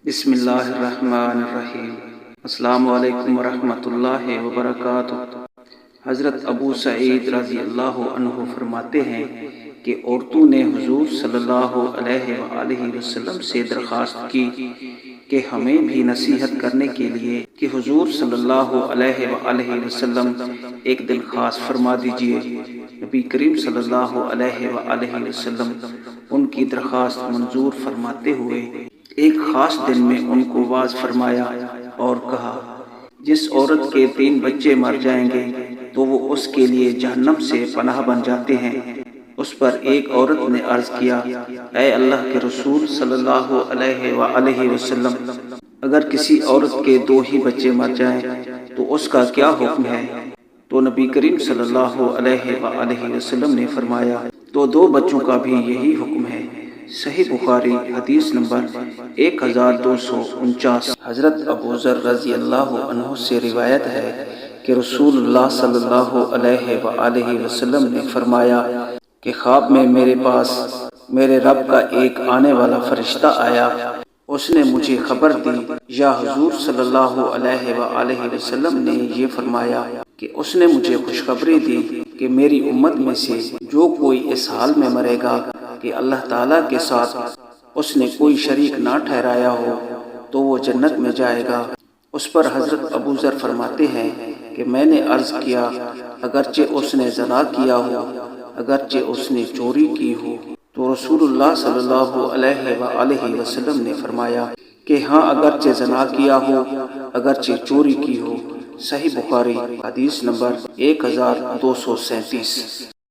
بسم اللہ الرحمن الرحیم۔ السلام علیکم ورحمۃ اللہ وبرکاتہ۔ حضرت ابو سعید رضی اللہ عنہ فرماتے ہیں کہ عورتوں نے حضور صلی اللہ علیہ وآلہ وسلم سے درخواست کی کہ ہمیں بھی نصیحت کرنے کے لیے کہ حضور صلی اللہ علیہ وآلہ وسلم ایک دن خاص فرما دیجئے۔ نبی کریم صلی اللہ علیہ وآلہ وسلم ان کی درخواست منظور فرماتے ہوئے ایک خاص دن میں ان کو واعظ فرمایا اور کہا، جس عورت کے 3 بچے مر جائیں گے تو وہ اس کے لیے جہنم سے پناہ بن جاتے ہیں۔ اس پر ایک عورت نے عرض کیا، اے اللہ کے رسول صلی اللہ علیہ وآلہ وسلم، اگر کسی عورت کے 2 ہی بچے مر جائیں تو اس کا کیا حکم ہے؟ تو نبی کریم صلی اللہ علیہ وآلہ وسلم نے فرمایا، تو 2 بچوں کا بھی یہی حکم ہے۔ صحیح بخاری حدیث نمبر 1249۔ حضرت ابو ذر رضی اللہ عنہ سے روایت ہے کہ رسول اللہ صلی اللہ علیہ وآلہ وسلم نے فرمایا کہ خواب میں میرے پاس میرے رب کا ایک آنے والا فرشتہ آیا۔ اس نے مجھے خبر دی، یا حضور صلی اللہ علیہ وآلہ وسلم نے یہ فرمایا کہ اس نے مجھے خوشخبری دی کہ میری امت میں سے جو کوئی اس حال میں مرے گا کہ اللہ تعالیٰ کے ساتھ اس نے کوئی شریک نہ ٹھہرایا ہو تو وہ جنت میں جائے گا۔ اس پر حضرت ابو ذر فرماتے ہیں کہ میں نے عرض کیا، اگرچہ اس نے زنا کیا ہو، اگرچہ اس نے چوری کی ہو؟ تو رسول اللہ صلی اللہ علیہ وآلہ وسلم نے فرمایا کہ ہاں، اگرچہ زنا کیا ہو، اگرچہ چوری کی ہو۔ صحیح بخاری حدیث نمبر 1237۔